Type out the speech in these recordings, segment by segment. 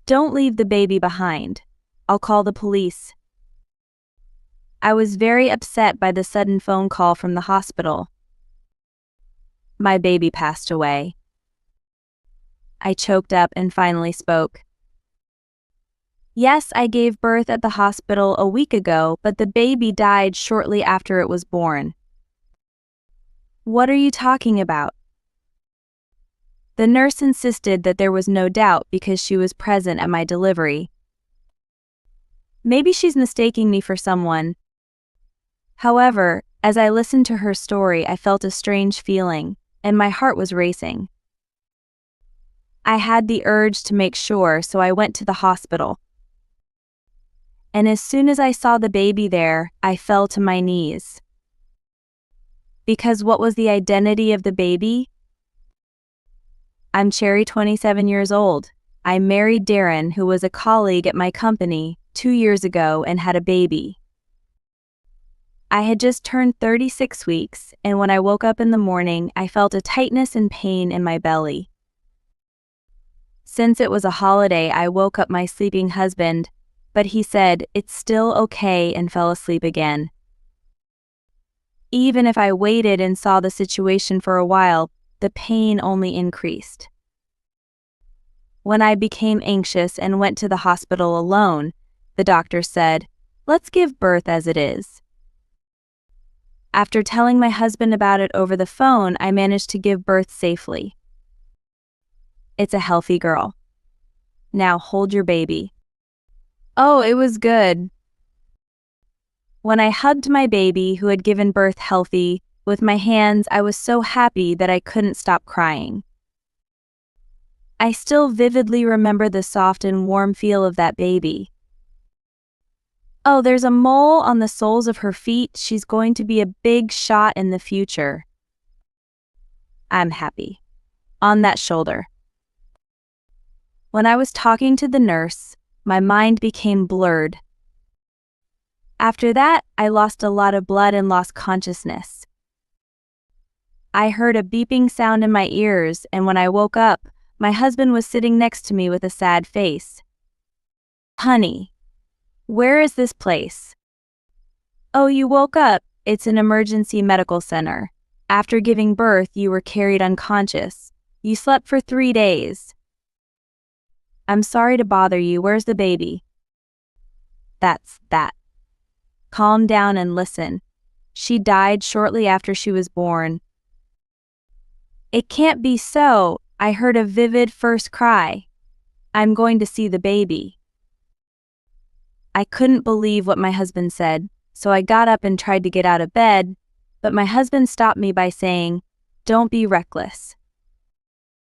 Don't leave the baby behind. I'll call the police. I was very upset by the sudden phone call from the hospital. My baby passed away. I choked up and finally spoke. Yes, I gave birth at the hospital a week ago, but the baby died shortly after it was born. What are you talking about? The nurse insisted that there was no doubt because she was present at my delivery. Maybe she's mistaking me for someone. However, as I listened to her story, I felt a strange feeling, and my heart was racing. I had the urge to make sure, so I went to the hospital. And as soon as I saw the baby there, I fell to my knees. Because what was the identity of the baby? I'm Cherry, 27 years old. I married Darren, who was a colleague at my company, 2 years ago and had a baby. I had just turned 36 weeks, and when I woke up in the morning, I felt a tightness and pain in my belly. Since it was a holiday, I woke up my sleeping husband, but he said, "It's still okay," and fell asleep again. Even if I waited and saw the situation for a while, the pain only increased. When I became anxious and went to the hospital alone, the doctor said, "Let's give birth as it is." After telling my husband about it over the phone, I managed to give birth safely. It's a healthy girl. Now hold your baby. Oh, it was good. When I hugged my baby, who had given birth healthy, with my hands, I was so happy that I couldn't stop crying. I still vividly remember the soft and warm feel of that baby. Oh, there's a mole on the soles of her feet. She's going to be a big shot in the future. I'm happy. On that shoulder. When I was talking to the nurse, my mind became blurred. After that, I lost a lot of blood and lost consciousness. I heard a beeping sound in my ears, and when I woke up, my husband was sitting next to me with a sad face. "Honey, where is this place?" "Oh, you woke up. It's an emergency medical center. After giving birth, you were carried unconscious. You slept for 3 days. I'm sorry to bother you. Where's the baby?" That's that. Calm down and listen. She died shortly after she was born. It can't be so. I heard a vivid first cry. I'm going to see the baby. I couldn't believe what my husband said, so I got up and tried to get out of bed, but my husband stopped me by saying, "Don't be reckless.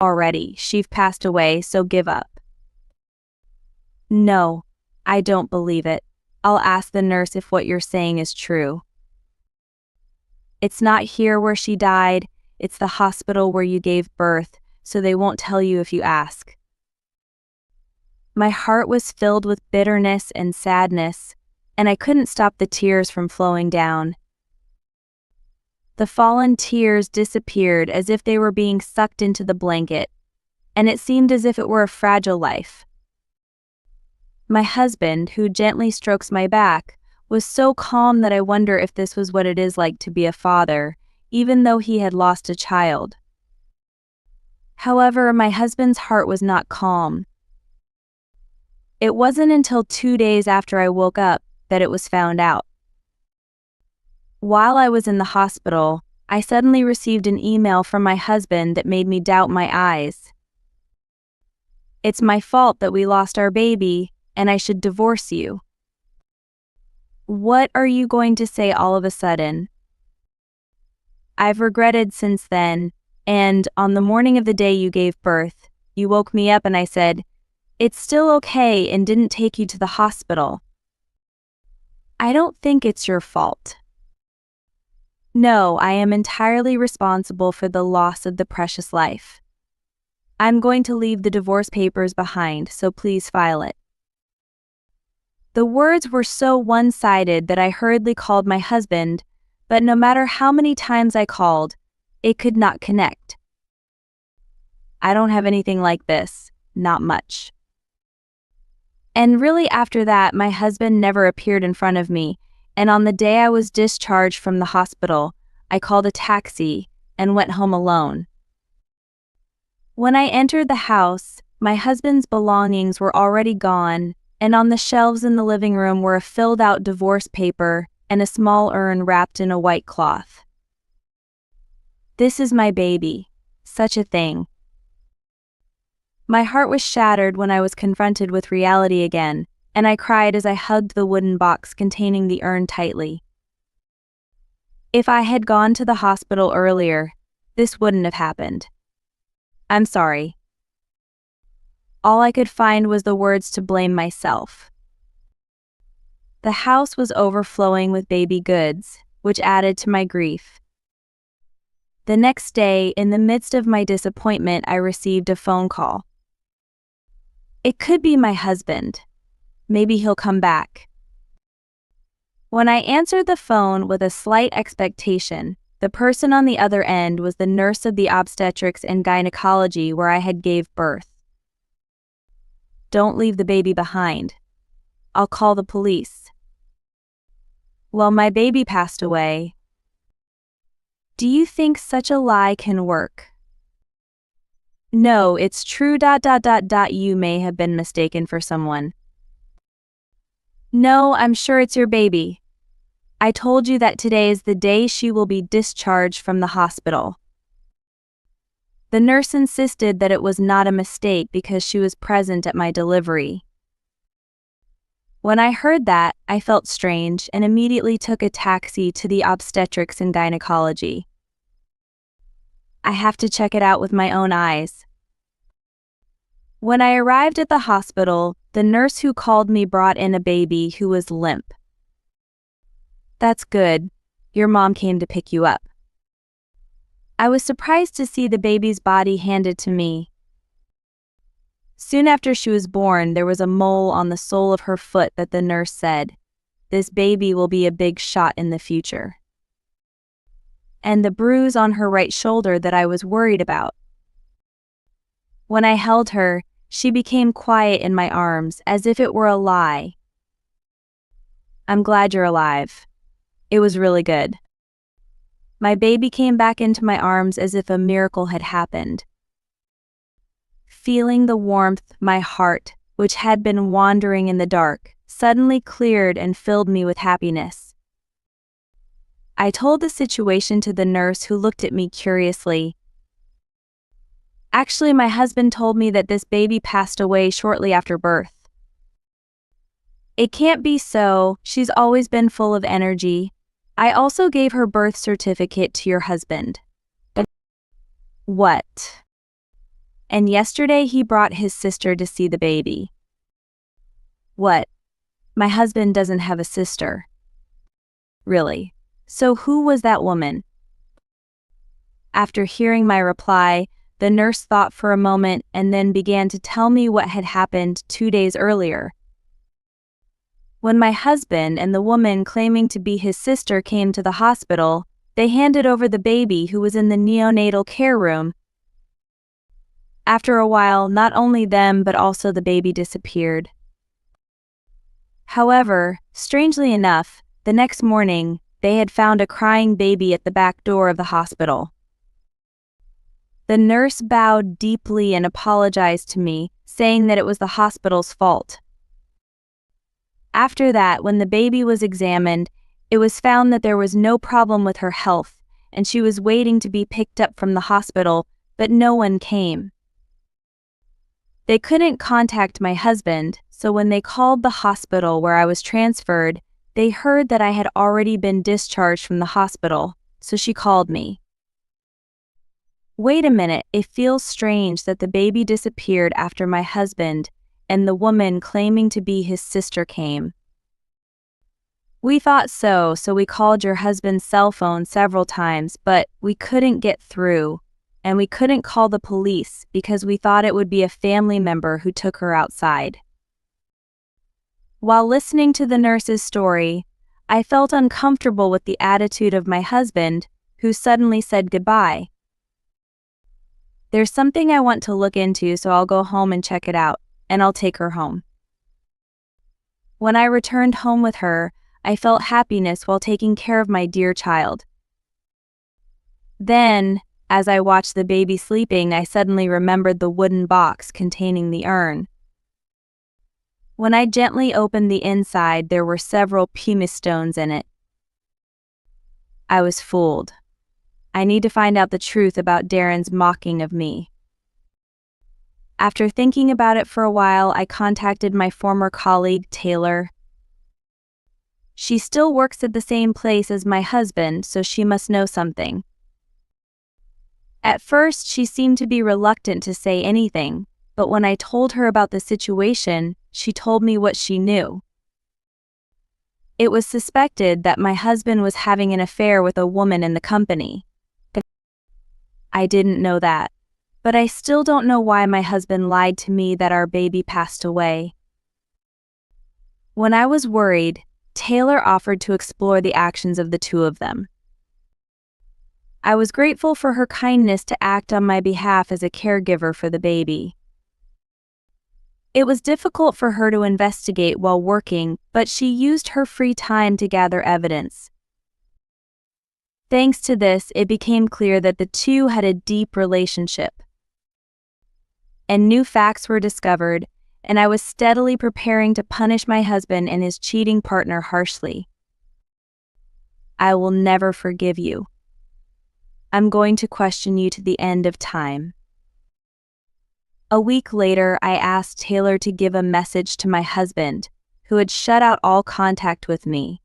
Already, she've passed away, so give up." No, I don't believe it. I'll ask the nurse if what you're saying is true. It's not here where she died, it's the hospital where you gave birth, so they won't tell you if you ask. My heart was filled with bitterness and sadness, and I couldn't stop the tears from flowing down. The fallen tears disappeared as if they were being sucked into the blanket, and it seemed as if it were a fragile life. My husband, who gently strokes my back, was so calm that I wonder if this was what it is like to be a father, even though he had lost a child. However, my husband's heart was not calm. It wasn't until 2 days after I woke up that it was found out. While I was in the hospital, I suddenly received an email from my husband that made me doubt my eyes. "It's my fault that we lost our baby, and I should divorce you." What are you going to say all of a sudden? I've regretted since then, and on the morning of the day you gave birth, you woke me up and I said, "It's still okay," and didn't take you to the hospital. I don't think it's your fault. No, I am entirely responsible for the loss of the precious life. I'm going to leave the divorce papers behind, so please file it. The words were so one-sided that I hurriedly called my husband, but no matter how many times I called, it could not connect. I don't have anything like this, not much. And really after that, my husband never appeared in front of me, and on the day I was discharged from the hospital, I called a taxi and went home alone. When I entered the house, my husband's belongings were already gone, and on the shelves in the living room were a filled-out divorce paper and a small urn wrapped in a white cloth. This is my baby. Such a thing. My heart was shattered when I was confronted with reality again, and I cried as I hugged the wooden box containing the urn tightly. If I had gone to the hospital earlier, this wouldn't have happened. I'm sorry. All I could find was the words to blame myself. The house was overflowing with baby goods, which added to my grief. The next day, in the midst of my disappointment, I received a phone call. It could be my husband. Maybe he'll come back. When I answered the phone with a slight expectation, the person on the other end was the nurse of the obstetrics and gynecology where I had gave birth. Don't leave the baby behind. I'll call the police. Well, my baby passed away. Do you think such a lie can work? No, it's true. You may have been mistaken for someone. No, I'm sure it's your baby. I told you that today is the day she will be discharged from the hospital. The nurse insisted that it was not a mistake because she was present at my delivery. When I heard that, I felt strange and immediately took a taxi to the obstetrics and gynecology. I have to check it out with my own eyes. When I arrived at the hospital, the nurse who called me brought in a baby who was limp. That's good. Your mom came to pick you up. I was surprised to see the baby's body handed to me. Soon after she was born, there was a mole on the sole of her foot that the nurse said, "This baby will be a big shot in the future." And the bruise on her right shoulder that I was worried about. When I held her, she became quiet in my arms as if it were a lie. I'm glad you're alive. It was really good. My baby came back into my arms as if a miracle had happened. Feeling the warmth, my heart, which had been wandering in the dark, suddenly cleared and filled me with happiness. I told the situation to the nurse who looked at me curiously. Actually, my husband told me that this baby passed away shortly after birth. It can't be so, she's always been full of energy. I also gave her birth certificate to your husband. What? And yesterday he brought his sister to see the baby. What? My husband doesn't have a sister. Really? So who was that woman? After hearing my reply, the nurse thought for a moment and then began to tell me what had happened 2 days earlier. When my husband and the woman claiming to be his sister came to the hospital, they handed over the baby who was in the neonatal care room. After a while, not only them but also the baby disappeared. However, strangely enough, the next morning, they had found a crying baby at the back door of the hospital. The nurse bowed deeply and apologized to me, saying that it was the hospital's fault. After that, when the baby was examined, it was found that there was no problem with her health, and she was waiting to be picked up from the hospital, but no one came. They couldn't contact my husband, so when they called the hospital where I was transferred, they heard that I had already been discharged from the hospital, so she called me. Wait a minute, it feels strange that the baby disappeared after my husband and the woman claiming to be his sister came. We thought so we called your husband's cell phone several times, but we couldn't get through, and we couldn't call the police because we thought it would be a family member who took her outside. While listening to the nurse's story, I felt uncomfortable with the attitude of my husband, who suddenly said goodbye. There's something I want to look into, so I'll go home and check it out, and I'll take her home. When I returned home with her, I felt happiness while taking care of my dear child. Then, as I watched the baby sleeping, I suddenly remembered the wooden box containing the urn. When I gently opened the inside, there were several pumice stones in it. I was fooled. I need to find out the truth about Darren's mocking of me. After thinking about it for a while, I contacted my former colleague, Taylor. She still works at the same place as my husband, so she must know something. At first, she seemed to be reluctant to say anything, but when I told her about the situation, she told me what she knew. It was suspected that my husband was having an affair with a woman in the company. I didn't know that, but I still don't know why my husband lied to me that our baby passed away. When I was worried, Taylor offered to explore the actions of the two of them. I was grateful for her kindness to act on my behalf as a caregiver for the baby. It was difficult for her to investigate while working, but she used her free time to gather evidence. Thanks to this, it became clear that the two had a deep relationship. And new facts were discovered, and I was steadily preparing to punish my husband and his cheating partner harshly. I will never forgive you. I'm going to question you to the end of time. A week later, I asked Taylor to give a message to my husband, who had shut out all contact with me.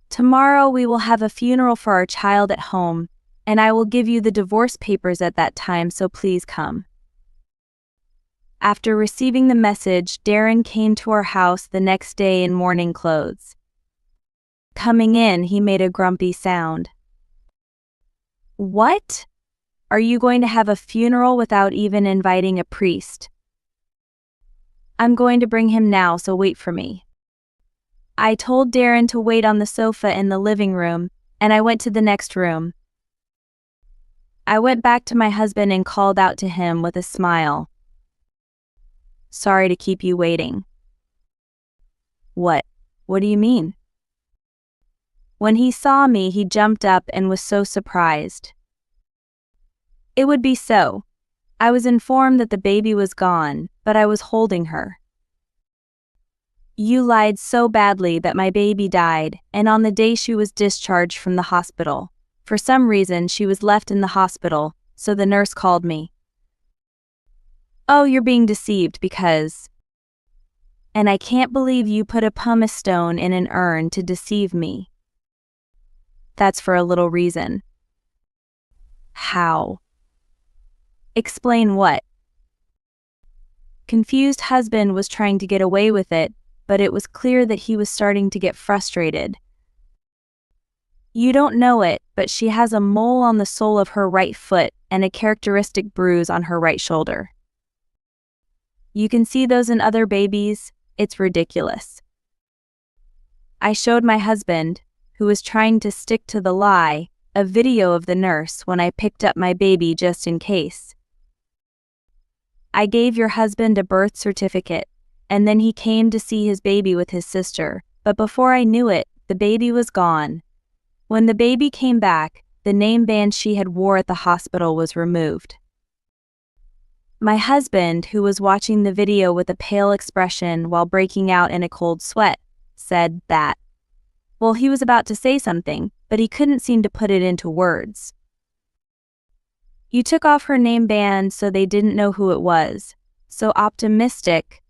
Tomorrow we will have a funeral for our child at home, and I will give you the divorce papers at that time, so please come. After receiving the message, Darren came to our house the next day in mourning clothes. Coming in, he made a grumpy sound. What? Are you going to have a funeral without even inviting a priest? I'm going to bring him now, so wait for me. I told Darren to wait on the sofa in the living room, and I went to the next room. I went back to my husband and called out to him with a smile. Sorry to keep you waiting. What? What do you mean? When he saw me, he jumped up and was so surprised. It would be so. I was informed that the baby was gone, but I was holding her. You lied so badly that my baby died, and on the day she was discharged from the hospital, for some reason she was left in the hospital, so the nurse called me. Oh, you're being deceived because... And I can't believe you put a pumice stone in an urn to deceive me. That's for a little reason. How? Explain what? Confused husband was trying to get away with it, but it was clear that he was starting to get frustrated. You don't know it, but she has a mole on the sole of her right foot and a characteristic bruise on her right shoulder. You can see those in other babies. It's ridiculous. I showed my husband, who was trying to stick to the lie, a video of the nurse when I picked up my baby just in case. I gave your husband a birth certificate, and then he came to see his baby with his sister, but before I knew it, the baby was gone. When the baby came back, the name band she had wore at the hospital was removed. My husband, who was watching the video with a pale expression while breaking out in a cold sweat, said that, well, he was about to say something, but he couldn't seem to put it into words. You took off her name band so they didn't know who it was. So optimistic.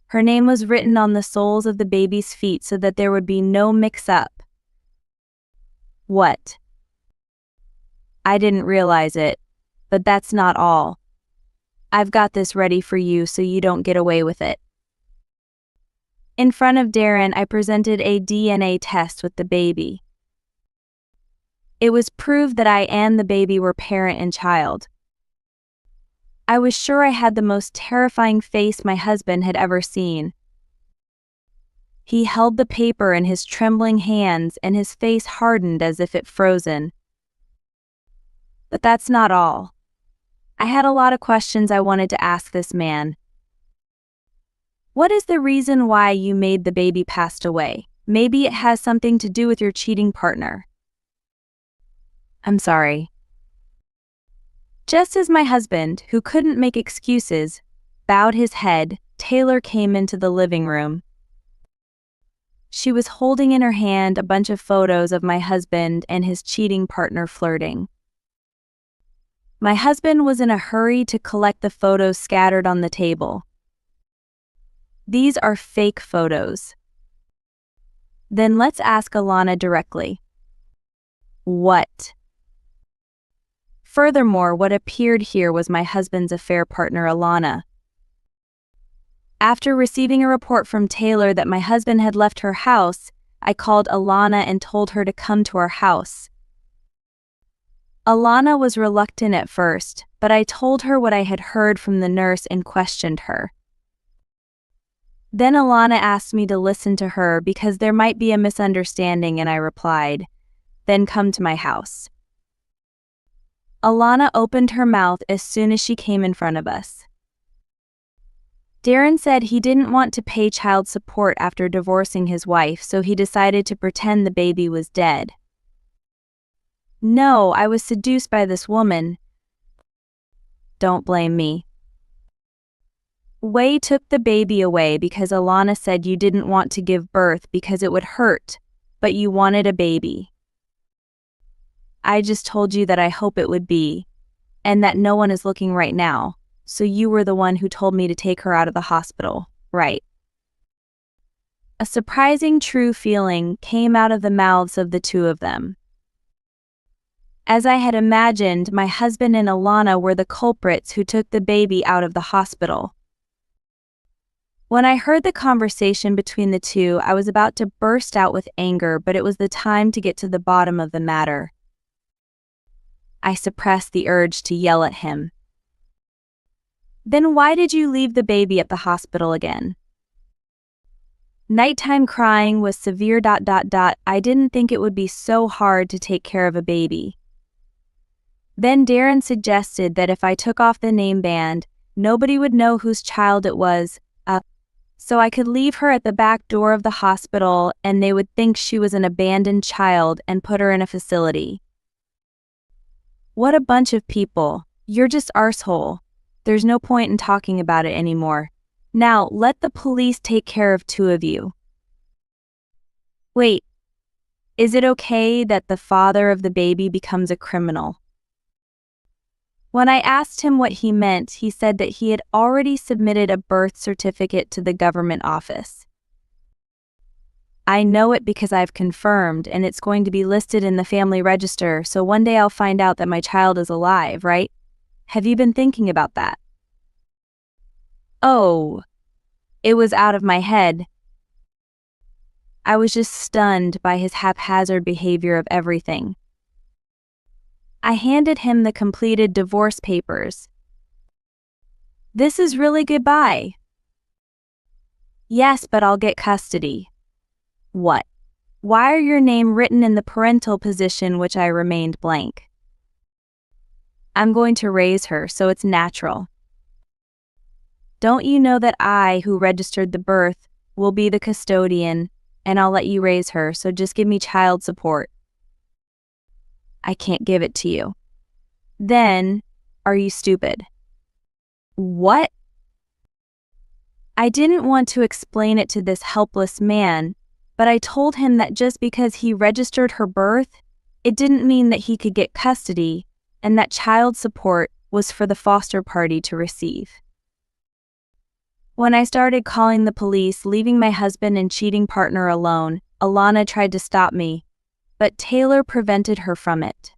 Her name was written on the soles of the baby's feet so that there would be no mix-up. What? I didn't realize it, but that's not all. I've got this ready for you so you don't get away with it. In front of Darren, I presented a DNA test with the baby. It was proved that I and the baby were parent and child. I was sure I had the most terrifying face my husband had ever seen. He held the paper in his trembling hands and his face hardened as if it frozen. But that's not all. I had a lot of questions I wanted to ask this man. What is the reason why you made the baby passed away? Maybe it has something to do with your cheating partner. I'm sorry. Just as my husband, who couldn't make excuses, bowed his head, Taylor came into the living room. She was holding in her hand a bunch of photos of my husband and his cheating partner flirting. My husband was in a hurry to collect the photos scattered on the table. These are fake photos. Then let's ask Alana directly. What? Furthermore, what appeared here was my husband's affair partner Alana. After receiving a report from Taylor that my husband had left her house, I called Alana and told her to come to our house. Alana was reluctant at first, but I told her what I had heard from the nurse and questioned her. Then Alana asked me to listen to her because there might be a misunderstanding, and I replied, "Then come to my house." Alana opened her mouth as soon as she came in front of us. Darren said he didn't want to pay child support after divorcing his wife, so he decided to pretend the baby was dead. No, I was seduced by this woman. Don't blame me. Wei took the baby away because Alana said you didn't want to give birth because it would hurt, but you wanted a baby. I just told you that I hope it would be, and that no one is looking right now, so you were the one who told me to take her out of the hospital, right? A surprising true feeling came out of the mouths of the two of them. As I had imagined, my husband and Alana were the culprits who took the baby out of the hospital. When I heard the conversation between the two, I was about to burst out with anger, but it was the time to get to the bottom of the matter. I suppressed the urge to yell at him. Then why did you leave the baby at the hospital again? Nighttime crying was severe. I didn't think it would be so hard to take care of a baby. Then Darren suggested that if I took off the name band, nobody would know whose child it was, so I could leave her at the back door of the hospital and they would think she was an abandoned child and put her in a facility. What a bunch of people. You're just arsehole. There's no point in talking about it anymore. Now, let the police take care of two of you. Wait, is it okay that the father of the baby becomes a criminal? When I asked him what he meant, he said that he had already submitted a birth certificate to the government office. I know it because I've confirmed, and it's going to be listed in the family register, so one day I'll find out that my child is alive, right? Have you been thinking about that? Oh, it was out of my head. I was just stunned by his haphazard behavior of everything. I handed him the completed divorce papers. This is really goodbye. Yes, but I'll get custody. What? Why are your name written in the parental position, which I remained blank? I'm going to raise her, so it's natural. Don't you know that I, who registered the birth, will be the custodian, and I'll let you raise her, so just give me child support. I can't give it to you. Then, are you stupid? What? I didn't want to explain it to this helpless man, but I told him that just because he registered her birth, it didn't mean that he could get custody, and that child support was for the foster party to receive. When I started calling the police, leaving my husband and cheating partner alone, Alana tried to stop me, but Taylor prevented her from it.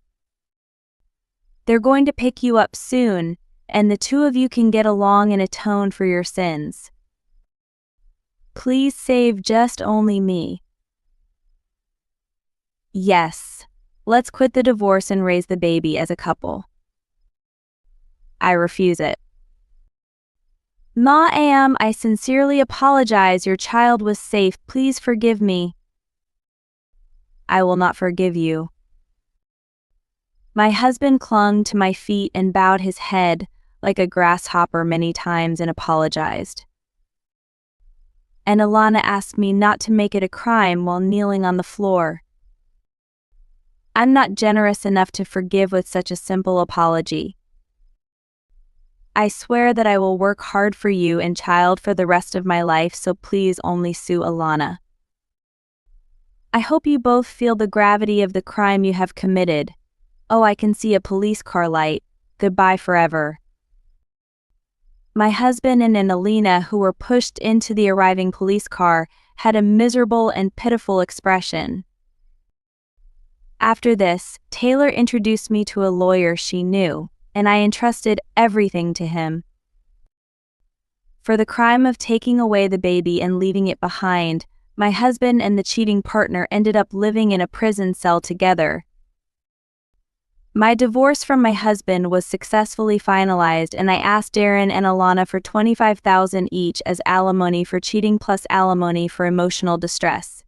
They're going to pick you up soon, and the two of you can get along and atone for your sins. Please save just only me. Yes, let's quit the divorce and raise the baby as a couple. I refuse it. Ma'am, I sincerely apologize. Your child was safe. Please forgive me. I will not forgive you. My husband clung to my feet and bowed his head like a grasshopper many times and apologized. and Alana asked me not to make it a crime while kneeling on the floor. I'm not generous enough to forgive with such a simple apology. I swear that I will work hard for you and child for the rest of my life, so please only sue Alana. I hope you both feel the gravity of the crime you have committed. Oh, I can see a police car light. Goodbye forever. My husband and Alina, who were pushed into the arriving police car, had a miserable and pitiful expression. After this, Taylor introduced me to a lawyer she knew, and I entrusted everything to him. For the crime of taking away the baby and leaving it behind, my husband and the cheating partner ended up living in a prison cell together. My divorce from my husband was successfully finalized, and I asked Darren and Alana for $25,000 each as alimony for cheating plus alimony for emotional distress.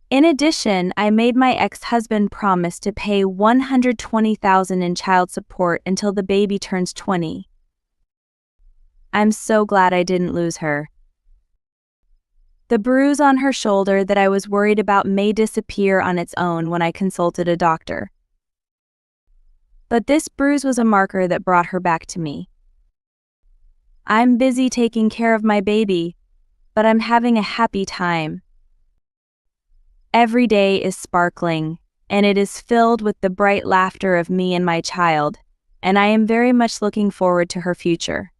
In addition, I made my ex-husband promise to pay $120,000 in child support until the baby turns 20. I'm so glad I didn't lose her. The bruise on her shoulder that I was worried about may disappear on its own when I consulted a doctor. But this bruise was a marker that brought her back to me. I'm busy taking care of my baby, but I'm having a happy time. Every day is sparkling, and it is filled with the bright laughter of me and my child, and I am very much looking forward to her future.